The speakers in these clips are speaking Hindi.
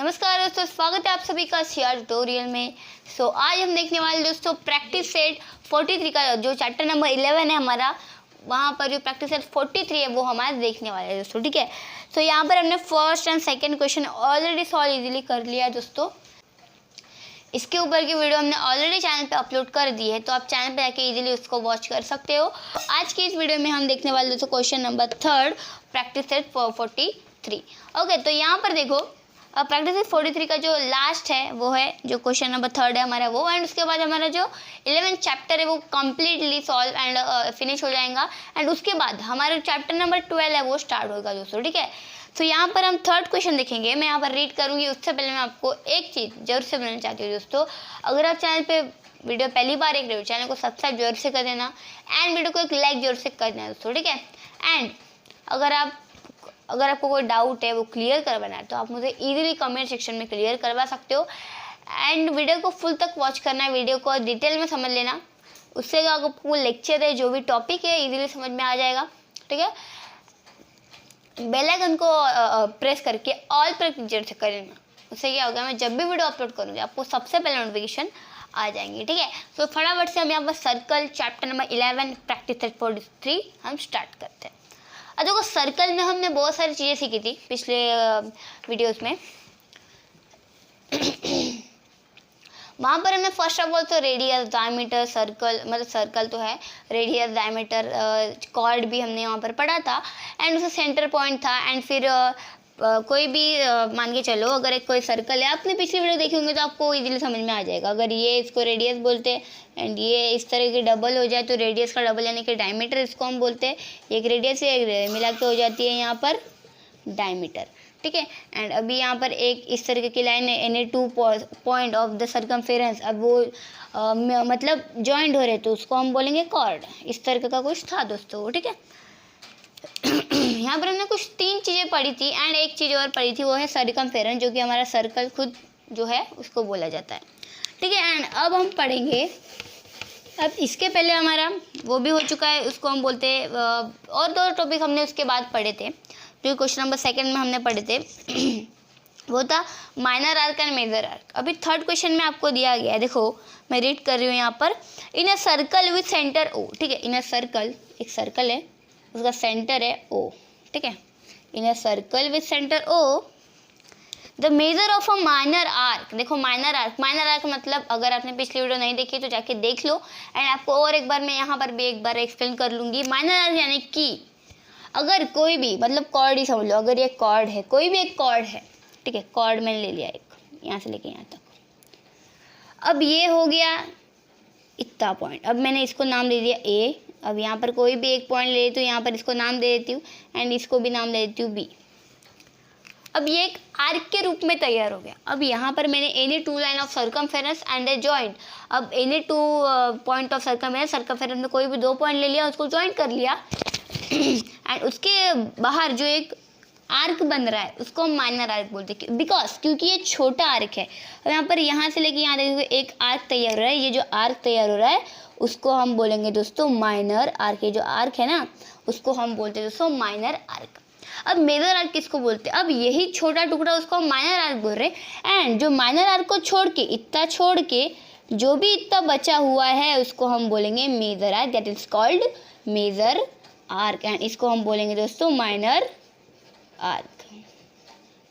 नमस्कार दोस्तों, स्वागत है आप सभी का सीआर ट्यूटोरियल में। आज हम देखने वाले दोस्तों प्रैक्टिस सेट 43 का जो चैप्टर नंबर 11 है हमारा, वहाँ पर जो प्रैक्टिस सेट 43 है वो हमारा देखने वाले हैं दोस्तों। ठीक है, यहाँ पर हमने first and second question already solve easily कर लिया है दोस्तों। इसके ऊपर की वीडियो हमने ऑलरेडी चैनल पे अपलोड कर दी है, तो आप चैनल पे आके इजीली उसको वॉच कर सकते हो। आज की इस वीडियो में हम देखने वाले दोस्तों question number 3 practice set 43। Okay, तो यहाँ पर देखो अब प्रैक्टिस सेट 43 का जो लास्ट है वो है जो क्वेश्चन नंबर 3 है हमारा वो, एंड उसके बाद हमारा जो 11th चैप्टर है वो कम्प्लीटली सॉल्व एंड फिनिश हो जाएगा। एंड उसके बाद हमारा चैप्टर नंबर 12 है वो स्टार्ट होगा दोस्तों। ठीक है, तो यहाँ पर हम थर्ड क्वेश्चन देखेंगे। मैं यहाँ पर रीड करूँगी, उससे पहले मैं आपको एक चीज़ जरूर से बोलना चाहती हूँ दोस्तों। अगर आप चैनल पे वीडियो पहली बार देख रहे हो, चैनल को सब्सक्राइब जरूर से कर देना एंड वीडियो को एक लाइक जरूर से कर देना दोस्तों। ठीक है, एंड अगर आपको कोई डाउट है वो क्लियर करवाना है तो आप मुझे इजीली कमेंट सेक्शन में क्लियर करवा सकते हो। एंड वीडियो को फुल तक वॉच करना है, वीडियो को डिटेल में समझ लेना, उससे आपको लेक्चर है जो भी टॉपिक है इजीली समझ में आ जाएगा। ठीक है, बेल आइकन को प्रेस करके ऑल पर क्लिक से कर लेना, उससे क्या होगा मैं जब भी वीडियो अपलोड करूँगी आपको सबसे पहले नोटिफिकेशन आ जाएंगे। ठीक है, तो फटाफट से हम यहाँ पर circle chapter number 11 practice set 43 हम स्टार्ट करते हैं। अब देखो सर्कल में हमने बहुत सारी चीज़ें सीखी थी पिछले वीडियोस में। वहाँ पर हमने फर्स्ट ऑफ ऑल तो रेडियस, डायमीटर, सर्कल, मतलब सर्कल तो है, रेडियस, डायमीटर, कॉर्ड भी हमने वहाँ पर पढ़ा था एंड उसका सेंटर पॉइंट था। एंड फिर कोई भी मान के चलो अगर एक कोई सर्कल है, आपने पिछली वीडियो देखी होंगे तो आपको इजीली समझ में आ जाएगा। अगर ये इसको रेडियस बोलते हैं एंड ये इस तरह की डबल हो जाए तो रेडियस का डबल यानी कि डायमीटर इसको हम बोलते हैं। एक रेडियस एक मिला के हो जाती है यहाँ पर डायमीटर। ठीक है, एंड अभी यहाँ पर एक इस तरीके की लाइन है, any 2 point of the circumference, अब वो मतलब जॉइंट हो रहे तो उसको हम बोलेंगे कॉर्ड। इस तरीके का कुछ था दोस्तों। ठीक है, यहाँ पर हमने कुछ 3 चीज़ें पढ़ी थी एंड एक चीज़ और पढ़ी थी वो है सर्कमफेरेंस, जो कि हमारा सर्कल खुद जो है उसको बोला जाता है। ठीक है, एंड अब हम पढ़ेंगे, अब इसके पहले हमारा वो भी हो चुका है, उसको हम बोलते हैं और 2 टॉपिक हमने उसके बाद पढ़े थे जो क्वेश्चन नंबर 2 में हमने पढ़े थे वो था minor arc and major arc. अभी थर्ड क्वेश्चन में आपको दिया गया है, देखो मैं रीड कर रही हूँ यहाँ पर, in a circle with centre O. ठीक है, इन अ सर्कल, एक सर्कल है उसका सेंटर है ओ। ठीक है, in a circle with centre O the measure of a minor arc. देखो माइनर आर्क मतलब अगर आपने पिछली वीडियो नहीं देखी तो जाके देख लो एंड आपको और एक बार मैं यहाँ पर भी एक बार एक्सप्लेन कर लूँगी। माइनर आर्क यानी कि अगर कोई भी मतलब कॉर्ड ही समझ लो, अगर ये कॉर्ड है, कोई भी एक कॉर्ड है, ठीक है, कॉर्ड मैंने ले लिया एक यहाँ से लेके यहाँ तक, अब ये हो गया इतना पॉइंट, अब मैंने इसको नाम दे दिया ए। अब यहाँ पर कोई भी एक पॉइंट ले तो यहाँ पर इसको नाम दे देती हूँ एंड इसको भी नाम दे देती हूँ बी। अब ये एक आर्क के रूप में तैयार हो गया। अब यहाँ पर मैंने any 2 line of circumference and a joint, अब एनी 2 पॉइंट ऑफ सर्कमफेरेंस में कोई भी 2 पॉइंट ले लिया, उसको जॉइंट कर लिया एंड उसके बाहर जो एक आर्क बन रहा है उसको हम माइनर आर्क बोलते हैं, बिकॉज क्योंकि ये छोटा आर्क है। और यहाँ पर यहाँ से लेके यहाँ देखिए एक आर्क तैयार हो रहा है, ये जो आर्क तैयार हो रहा है उसको हम बोलेंगे दोस्तों माइनर आर्क। ये जो आर्क है ना उसको हम बोलते हैं दोस्तों माइनर आर्क। अब मेजर आर्क किसको बोलते हैं? अब यही छोटा टुकड़ा उसको हम माइनर आर्क बोल रहे हैं एंड जो माइनर आर्क को छोड़ के, इतना छोड़ के जो भी इतना बचा हुआ है उसको हम बोलेंगे major arc, that is called major arc and इसको हम बोलेंगे दोस्तों माइनर आर्क।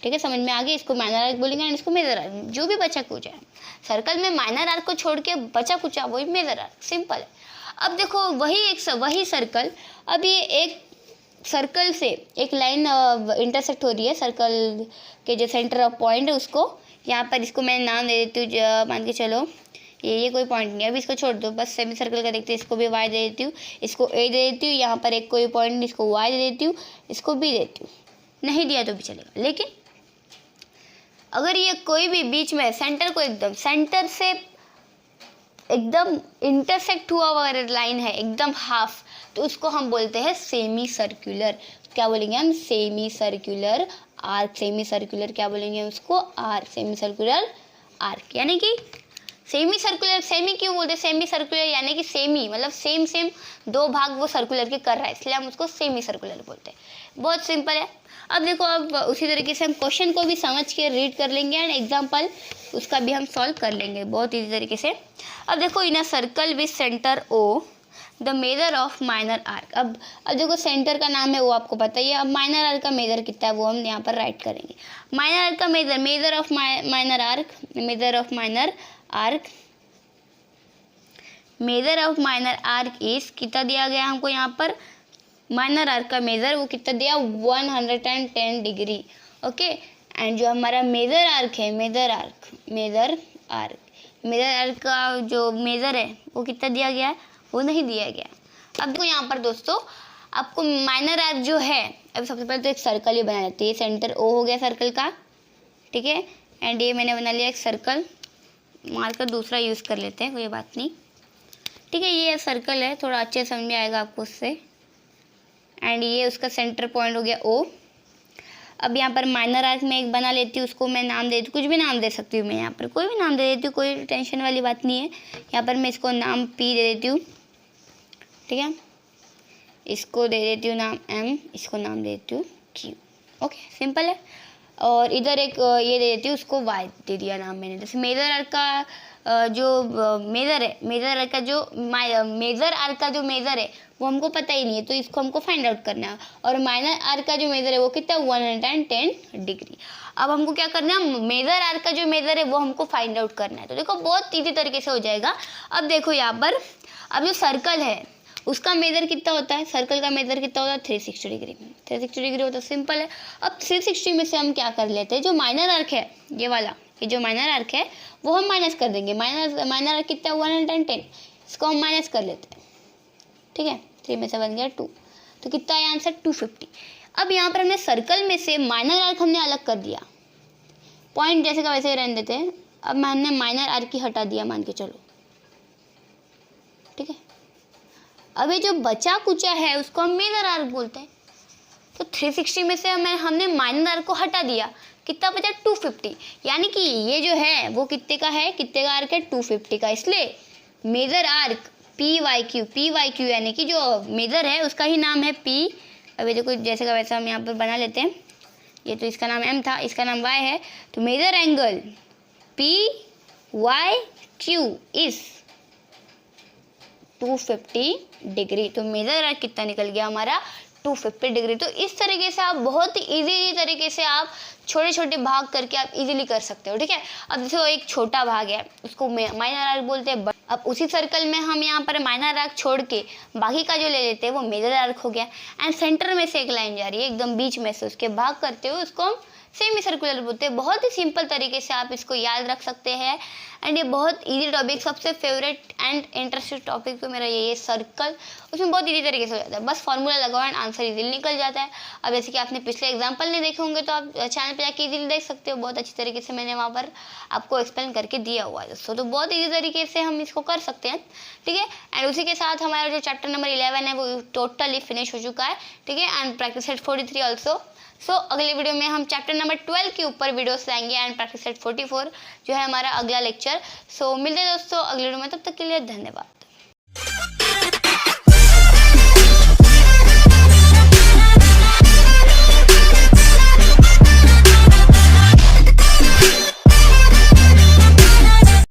ठीक है, समझ में आ गया, इसको माइनर आर्क बोलेंगे एंड इसको मेजर आर्क। जो भी बचा कुचा है सर्कल में माइनर आर्क को छोड़ के बचा कुचा वही मेजर आर्क, सिंपल है। अब देखो वही सर्कल, अब ये एक सर्कल से एक लाइन इंटरसेक्ट हो रही है, सर्कल के जो सेंटर ऑफ पॉइंट है उसको, यहाँ पर इसको मैं नाम दे देती हूँ, मान के चलो ये कोई पॉइंट नहीं है, अभी इसको छोड़ दो, बस सेमी सर्कल का देखते हैं, इसको भी वाई दे देती हूँ, इसको ए दे देती हूँ, यहाँ पर एक कोई पॉइंट नहीं, इसको वाई दे देती हूँ, इसको बी देती हूँ, नहीं दिया तो भी चलेगा। लेकिन अगर ये कोई भी बीच में सेंटर को एकदम सेंटर से एकदम इंटरसेक्ट हुआ हुआ लाइन है एकदम हाफ, तो उसको हम बोलते हैं सेमी सर्कुलर। क्या बोलेंगे हम? Semi circular arc. Semi circular क्या बोलेंगे उसको? आर्क। सेमी सर्कुलर आर्क यानी कि सेमी सर्कुलर। सेमी क्यों बोलते हैं सेमी सर्कुलर? यानी कि सेमी मतलब सेम 2 भाग वो सर्कुलर के कर रहा है, इसलिए हम उसको सेमी सर्कुलर बोलते हैं। बहुत सिंपल है। अब देखो, अब उसी तरीके से हम क्वेश्चन को भी समझ के रीड कर लेंगे एंड एग्जाम्पल उसका भी हम सॉल्व कर लेंगे बहुत ईजी तरीके से। अब देखो, in a circle with centre O the measure of minor arc. अब देखो, सेंटर का नाम है वो आपको पता ही है। अब माइनर आर्क का मेजर कितना है वो हम यहाँ पर राइट करेंगे। माइनर आर्क का major of minor arc, major of minor arc, major of minor arc is कितना दिया गया हमको यहाँ पर, माइनर आर्क का मेजर वो कितना दिया 110 डिग्री। ओके, एंड जो हमारा मेजर आर्क है, मेजर आर्क का जो मेजर है वो कितना दिया गया है, वो नहीं दिया गया। अब देखो यहाँ पर दोस्तों, आपको माइनर आर्क जो है, अब सबसे पहले तो एक सर्कल ही बना लेते हैं। सेंटर ओ हो गया सर्कल का, ठीक है, एंड ये मैंने बना लिया एक सर्कल। मार्कर दूसरा यूज़ कर लेते हैं, कोई बात नहीं, ठीक है। ये सर्कल है, थोड़ा अच्छे समझ में आएगा आपको उससे। एंड ये उसका सेंटर पॉइंट हो गया ओ। अब यहाँ पर माइनर आर्क में एक बना लेती हूँ, उसको मैं नाम दे देती हूँ, कुछ भी नाम दे सकती हूँ मैं, यहाँ पर कोई भी नाम दे देती हूँ, कोई टेंशन वाली बात नहीं है। यहाँ पर मैं इसको नाम पी दे देती हूँ, ठीक है, इसको दे देती हूँ नाम एम, इसको नाम दे देती हूँ क्यू। ओके, सिंपल है। और इधर एक ये दे देती हूँ, उसको वाई दे दिया नाम मैंने। जैसे मेजर आर्क का जो मेजर है, मेजर आर्क का जो मेजर है वो हमको पता ही नहीं है, तो इसको हमको फाइंड आउट करना है। और माइनर आर्क का जो मेजर है वो कितना 110 डिग्री। अब हमको क्या करना है, मेजर आर्क का जो मेजर है वो हमको फाइंड आउट करना है। तो देखो, बहुत ईजी तरीके से हो जाएगा। अब देखो यहाँ पर, अब जो सर्कल है उसका मेजर कितना होता है, सर्कल का मेजर कितना होता है 360 डिग्री। 360 डिग्री होता है, सिंपल है। अब 360 में से हम क्या कर लेते हैं, जो माइनर आर्क है ये वाला, ये जो माइनर आर्क है वो हम माइनस कर देंगे। माइनर आर्क कितना है 110, इसको हम माइनस कर लेते हैं, ठीक है। 3 में से बन गया 2, तो कितना है आंसर 250। अब यहाँ पर हमने सर्कल में से माइनर आर्क हमने अलग कर दिया, पॉइंट जैसे का वैसे ही रहने देते हैं। अब हमने माइनर आर्क ही हटा दिया, मान के चलो, ठीक है। अब ये जो बचा कुचा है उसको हम मेजर आर्क बोलते हैं। तो 360 में से हमने माइनर आर्क को हटा दिया, कितना बचा 250, यानी कि ये जो है वो कितने का है, कितने का आर्क है 250 का। इसलिए मेजर आर्क PYQ यानी कि जो मेजर है उसका ही नाम है P। अभी देखो, जैसे का वैसा हम यहाँ पर बना लेते हैं। ये तो इसका नाम M था, इसका नाम Y है, तो major angle PYQ is 250 degree. तो मेजर आर्क कितना निकल गया हमारा 250 डिग्री। तो इस तरीके से आप बहुत ही ईजी तरीके से आप छोटे छोटे भाग करके आप इजीली कर सकते हो, ठीक है। अब देखो, एक छोटा भाग है उसको माइनर आर्क बोलते हैं। अब उसी सर्कल में हम यहाँ पर माइनर आर्क छोड़ के बाकी का जो ले लेते हैं वो मेजर आर्क हो गया। एंड सेंटर में से एक लाइन जा रही है एकदम बीच में से, उसके भाग करते हुए उसको हम सेमी सर्कुलर बोलते हैं। बहुत ही सिंपल तरीके से आप इसको याद रख सकते हैं। एंड ये बहुत इजी टॉपिक, सबसे फेवरेट एंड इंटरेस्टेड टॉपिक तो मेरा ये सर्कल, उसमें बहुत इजी तरीके से हो जाता है। बस फॉर्मूला लगाओ एंड आंसर इजीली निकल जाता है। अब जैसे कि आपने पिछले एग्जाम्पल नहीं देखे होंगे तो आप चैनल पर जाके इजीली देख सकते हो, बहुत अच्छी तरीके से मैंने वहाँ पर आपको एक्सप्लेन करके दिया हुआ है दोस्तों। तो बहुत ईजी तरीके से हम इसको कर सकते हैं, ठीक है। एंड उसी के साथ हमारा जो चैप्टर नंबर 11 है वो टोटली फिनिश हो चुका है, ठीक है। And practice set 43 also. So अगले वीडियो में हम चैप्टर नंबर 12 के ऊपर वीडियोस लाएंगे एंड प्रैक्टिस सेट 44 जो है हमारा अगला लेक्चर। सो मिलते हैं दोस्तों अगले वीडियो में, तब तक के लिए धन्यवाद।